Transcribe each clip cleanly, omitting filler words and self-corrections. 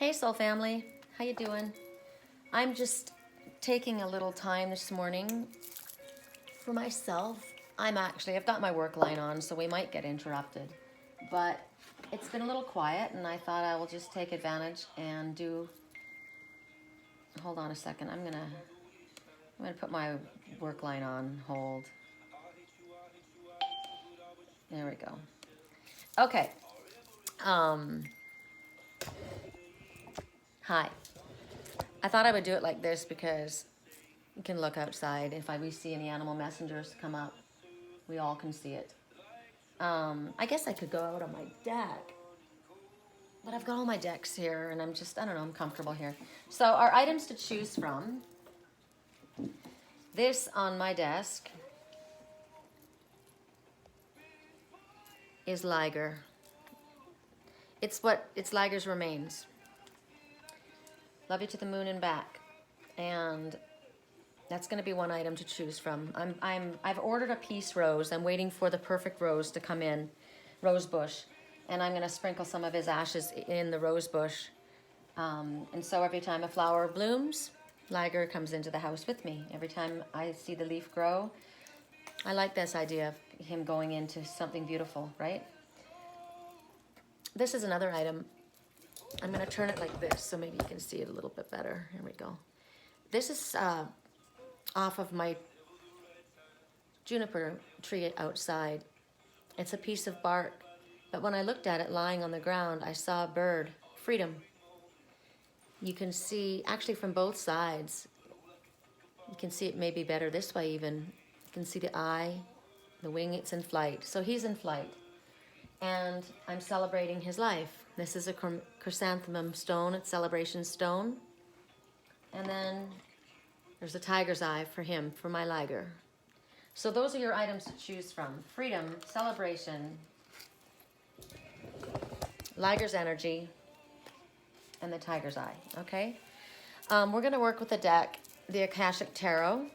Hey soul family, how you doing? I'm just taking a little time this morning for myself. I've got my work line on, so we might get interrupted, but it's been a little quiet and I thought I will just take advantage and hold on a second. I'm gonna put my work line on hold. There we go. Okay. Hi. I thought I would do it like this because you can look outside. If we see any animal messengers come up, we all can see it. I guess I could go out on my deck, but I've got all my decks here and I don't know, I'm comfortable here. So our items to choose from, this on my desk is Liger. It's Liger's remains. Love you to the moon and back. And that's going to be one item to choose from. I've ordered a peace rose. I'm waiting for the perfect rose to come in, rose bush, and I'm going to sprinkle some of his ashes in the rose bush. And so every time a flower blooms, Liger comes into the house with me. Every time I see the leaf grow, I like this idea of him going into something beautiful, right? This is another item. I'm going to turn it like this so maybe you can see it a little bit better. Here we go. This is off of my juniper tree outside. It's a piece of bark, but when I looked at it lying on the ground, I saw a bird, freedom. You can see, actually from both sides, you can see it maybe better this way even. You can see the eye, the wing, it's in flight. So he's in flight, and I'm celebrating his life. This is a chrysanthemum stone, it's celebration stone. And then there's a tiger's eye for him, for my Liger. So those are your items to choose from. Freedom, celebration, Liger's energy, and the tiger's eye, okay? We're gonna work with the deck, the Akashic Tarot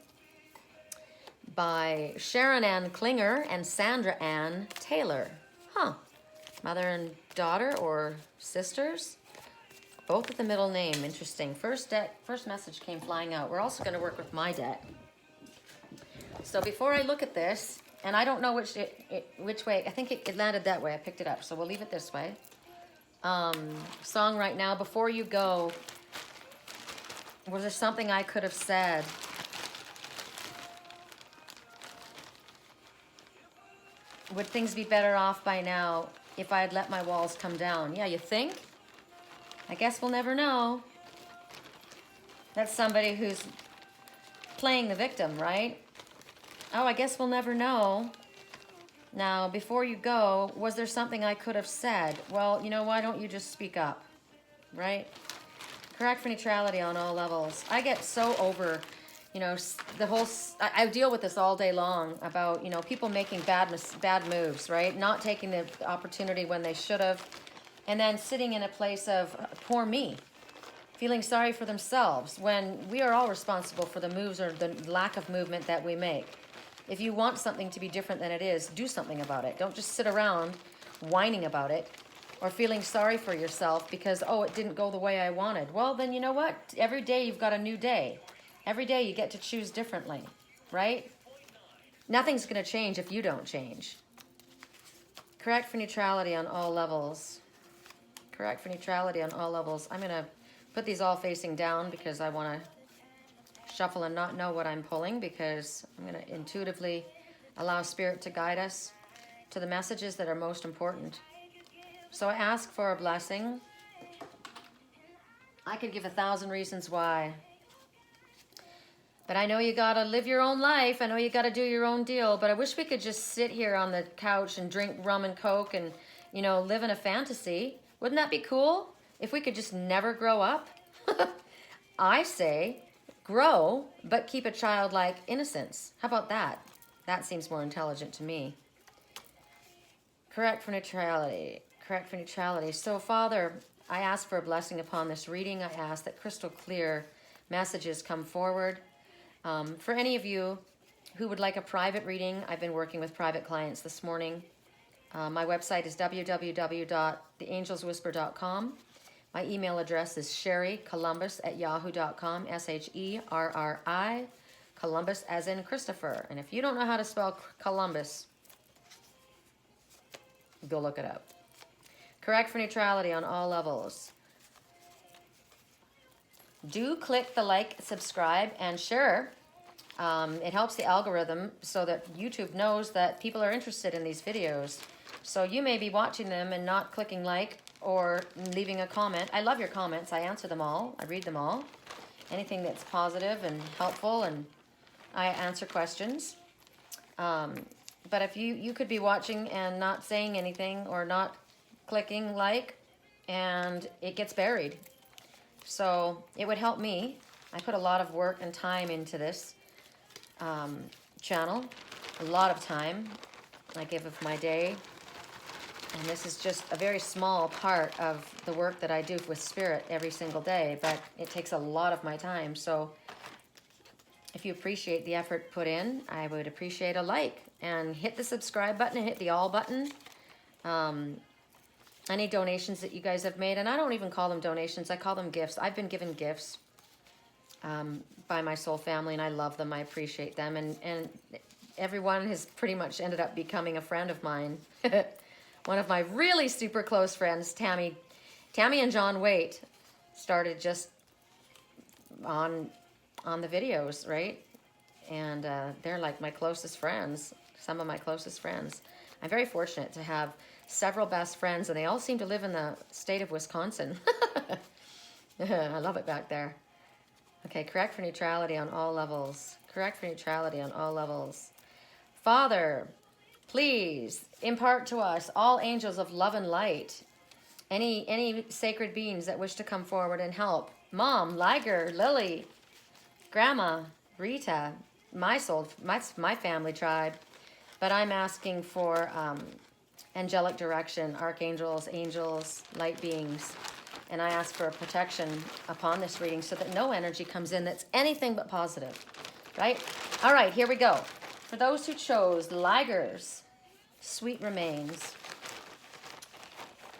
by Sharon Ann Klinger and Sandra Ann Taylor. Mother and daughter or sisters? Both with the middle name, interesting. First message came flying out. We're also gonna work with my deck. So before I look at this, and I don't know which way, I think it landed that way, I picked it up, so we'll leave it this way. Song right now, before you go, was there something I could have said? Would things be better off by now if I had let my walls come down? Yeah, you think? I guess we'll never know. That's somebody who's playing the victim, right? Oh, I guess we'll never know. Now, before you go, was there something I could have said? Well, you know, why don't you just speak up, right? Correct for neutrality on all levels. I get so over, you know, I deal with this all day long about, you know, people making bad moves, right? Not taking the opportunity when they should have. And then sitting in a place of, poor me, feeling sorry for themselves when we are all responsible for the moves or the lack of movement that we make. If you want something to be different than it is, do something about it. Don't just sit around whining about it or feeling sorry for yourself because, oh, it didn't go the way I wanted. Well, then you know what? Every day you've got a new day. Every day you get to choose differently, right? Nothing's going to change if you don't change. Correct for neutrality on all levels. Correct for neutrality on all levels. I'm going to put these all facing down because I want to shuffle and not know what I'm pulling because I'm going to intuitively allow Spirit to guide us to the messages that are most important. So I ask for a blessing. I could give 1,000 reasons why. But I know you got to live your own life. I know you got to do your own deal. But I wish we could just sit here on the couch and drink rum and Coke and, you know, live in a fantasy. Wouldn't that be cool if we could just never grow up? I say grow, but keep a childlike innocence. How about that? That seems more intelligent to me. Correct for neutrality. Correct for neutrality. So, Father, I ask for a blessing upon this reading. I ask that crystal clear messages come forward. For any of you who would like a private reading, I've been working with private clients this morning. My website is www.theangelswhisper.com. My email address is sherricolumbus@yahoo.com, SHERRI, Columbus as in Christopher. And if you don't know how to spell Columbus, go look it up. Correct for neutrality on all levels. Do click the like, subscribe, and share. It helps the algorithm so that YouTube knows that people are interested in these videos. So you may be watching them and not clicking like or leaving a comment. I love your comments. I answer them all. I read them all. Anything that's positive and helpful, and I answer questions. But if you could be watching and not saying anything or not clicking like, and it gets buried. So it would help me. I put a lot of work and time into this channel, a lot of time I give of my day, and this is just a very small part of the work that I do with spirit every single day, but it takes a lot of my time. So if you appreciate the effort put in, I would appreciate a like, and hit the subscribe button and hit the all button. Any donations that you guys have made, and I don't even call them donations, I call them gifts. I've been given gifts by my soul family, and I love them. I appreciate them, and everyone has pretty much ended up becoming a friend of mine. One of my really super close friends, Tammy and John Waite, started just on the videos, right? And they're like my closest friends, some of my closest friends. I'm very fortunate to have several best friends, and they all seem to live in the state of Wisconsin. I love it back there. Okay, correct for neutrality on all levels. Correct for neutrality on all levels. Father, please impart to us all angels of love and light. Any sacred beings that wish to come forward and help. Mom, Liger, Lily, Grandma, Rita, my soul, my family tribe. But I'm asking for angelic direction, archangels, angels, light beings. And I ask for a protection upon this reading so that no energy comes in that's anything but positive, right? All right, here we go. For those who chose Ligers, Sweet Remains.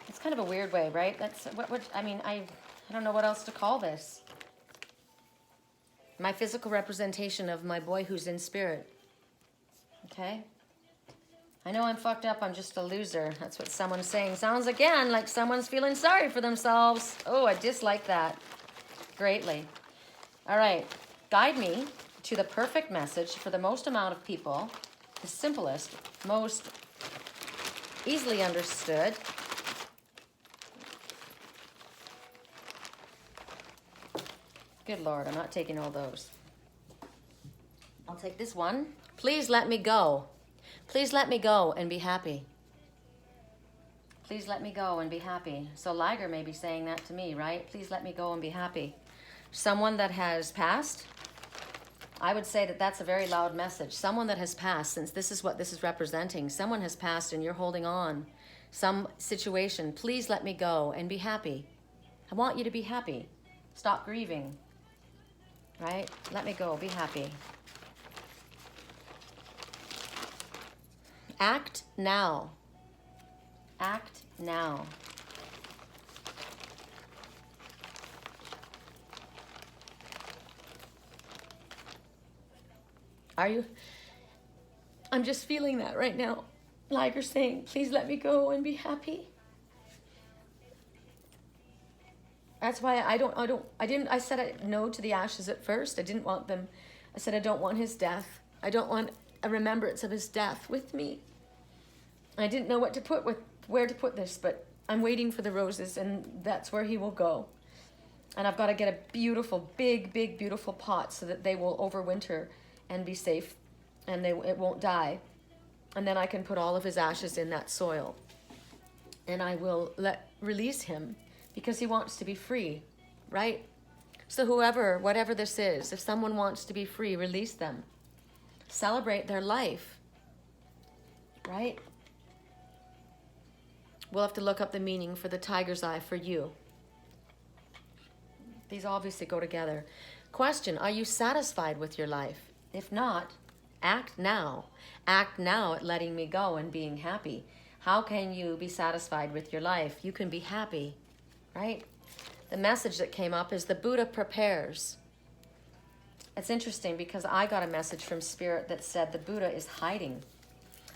It's kind of a weird way, right? That's what I mean, I don't know what else to call this. My physical representation of my boy who's in spirit. Okay? I know I'm fucked up, I'm just a loser. That's what someone's saying. Sounds again like someone's feeling sorry for themselves. Oh, I dislike that greatly. All right, guide me to the perfect message for the most amount of people, the simplest, most easily understood. Good Lord, I'm not taking all those. I'll take this one. Please let me go. Please let me go and be happy. Please let me go and be happy. So Liger may be saying that to me, right? Please let me go and be happy. Someone that has passed, I would say that that's a very loud message. Someone that has passed, since this is what this is representing. Someone has passed and you're holding on. Some situation. Please let me go and be happy. I want you to be happy. Stop grieving. Right? Let me go. Be happy. Act now. Act now. Are you? I'm just feeling that right now. Liger saying, please let me go and be happy. That's why I said no to the ashes at first. I didn't want them. I said, I don't want his death. I don't want a remembrance of his death with me. I didn't know where to put this, but I'm waiting for the roses, and that's where he will go. And I've got to get a beautiful, big, beautiful pot so that they will overwinter and be safe, and it won't die. And then I can put all of his ashes in that soil, and I will release him because he wants to be free, right? So whatever this is, if someone wants to be free, release them. Celebrate their life, right? We'll have to look up the meaning for the tiger's eye for you. These obviously go together. Question, are you satisfied with your life? If not, act now. Act now at letting me go and being happy. How can you be satisfied with your life? You can be happy, right? the message that came up is the Buddha prepares. It's interesting because I got a message from Spirit that said the Buddha is hiding.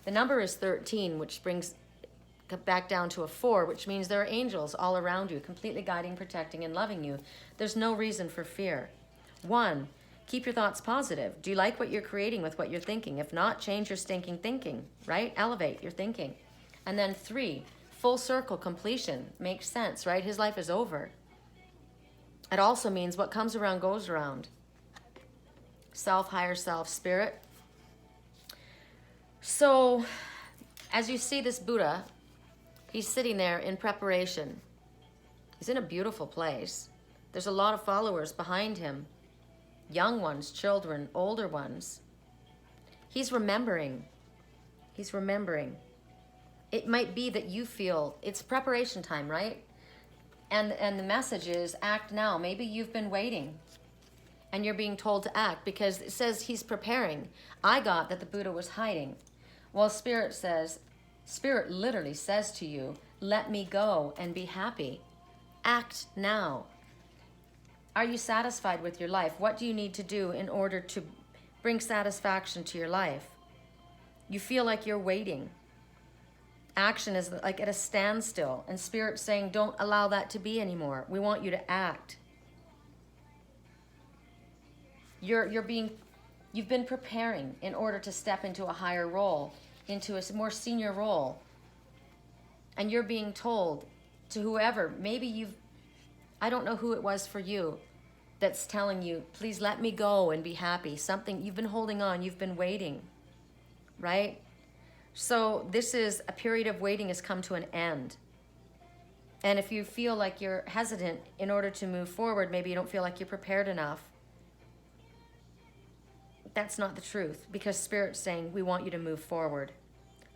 The number is 13, which brings back down to a 4, which means there are angels all around you, completely guiding, protecting, and loving you. There's no reason for fear. 1, keep your thoughts positive. Do you like what you're creating with what you're thinking? If not, change your stinking thinking, right? Elevate your thinking. And then 3, full circle completion. Makes sense, right? His life is over. It also means what comes around goes around. Self, higher self, spirit. So, as you see this Buddha, he's sitting there in preparation. He's in a beautiful place. There's a lot of followers behind him. Young ones, children, older ones. He's remembering. He's remembering. It might be that you feel it's preparation time, right? And the message is act now. Maybe you've been waiting and you're being told to act because it says he's preparing. I got that the Buddha was hiding. Well, Spirit says, Spirit literally says to you, let me go and be happy. Act now. Are you satisfied with your life? What do you need to do in order to bring satisfaction to your life? You feel like you're waiting. Action is like at a standstill, and Spirit's saying, don't allow that to be anymore. We want you to act. You've been preparing in order to step into a higher role, into a more senior role. And you're being told to whoever, maybe I don't know who it was for you that's telling you, please let me go and be happy. Something you've been holding on, you've been waiting, right? So this is a period of waiting has come to an end. And if you feel like you're hesitant in order to move forward, maybe you don't feel like you're prepared enough. That's not the truth, because Spirit's saying we want you to move forward.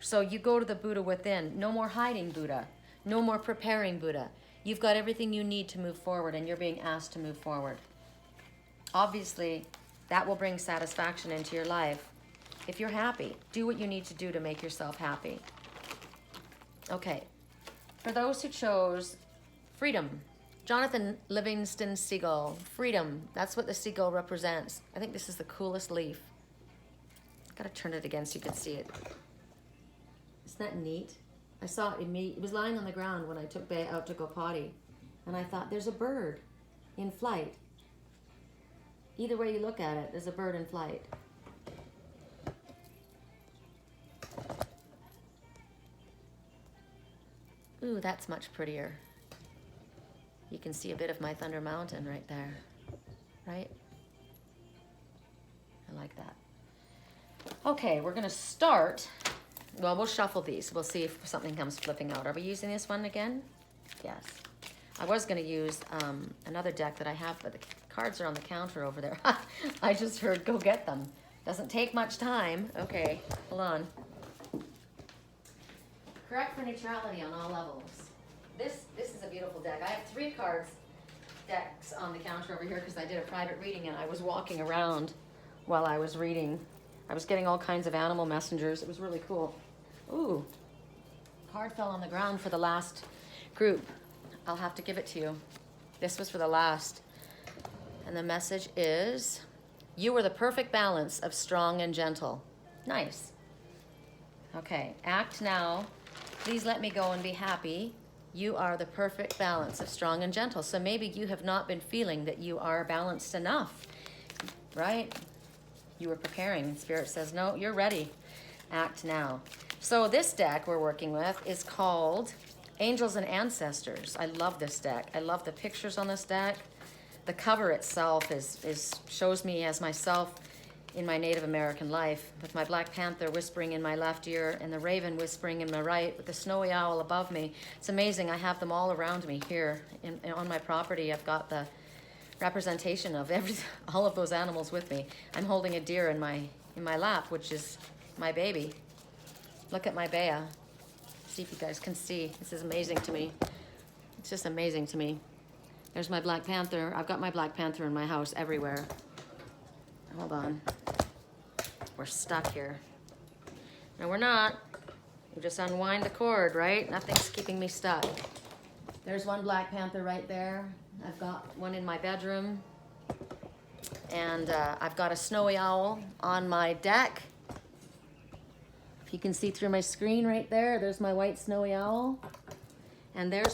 So you go to the Buddha within. No more hiding, Buddha. No more preparing, Buddha. You've got everything you need to move forward, and you're being asked to move forward. Obviously, that will bring satisfaction into your life. If you're happy, do what you need to do to make yourself happy. Okay. For those who chose freedom, Jonathan Livingston Seagull, freedom. That's what the seagull represents. I think this is the coolest leaf. Gotta turn it again so you can see it. Isn't that neat? I saw it it was lying on the ground when I took Bay out to go potty. And I thought, there's a bird in flight. Either way you look at it, there's a bird in flight. Ooh, that's much prettier. You can see a bit of my Thunder Mountain right there, right? I like that. Okay, we're gonna start. Well, we'll shuffle these. We'll see if something comes flipping out. Are we using this one again? Yes. I was gonna use another deck that I have, but the cards are on the counter over there. I just heard go get them. Doesn't take much time. Okay, hold on. Correct for neutrality on all levels. This is a beautiful deck. I have 3 decks on the counter over here because I did a private reading and I was walking around while I was reading. I was getting all kinds of animal messengers. It was really cool. Ooh, card fell on the ground for the last group. I'll have to give it to you. This was for the last. And the message is, you are the perfect balance of strong and gentle. Nice. Okay, act now. Please let me go and be happy. You are the perfect balance of strong and gentle. So maybe you have not been feeling that you are balanced enough, right? You were preparing. Spirit says, no, you're ready. Act now. So this deck we're working with is called Angels and Ancestors. I love this deck. I love the pictures on this deck. The cover itself shows me as myself in my Native American life, with my Black Panther whispering in my left ear and the raven whispering in my right, with the snowy owl above me. It's amazing. I have them all around me here on my property. I've got the representation of all of those animals with me. I'm holding a deer in my lap, which is my baby. Look at my Bea. See if you guys can see. This is amazing to me. It's just amazing to me. There's my Black Panther. I've got my Black Panther in my house everywhere. Hold on. We're stuck here. No, we're not. You just unwind the cord, right? Nothing's keeping me stuck. There's one Black Panther right there. I've got one in my bedroom. And I've got a snowy owl on my deck. If you can see through my screen right there, there's my white snowy owl. And there's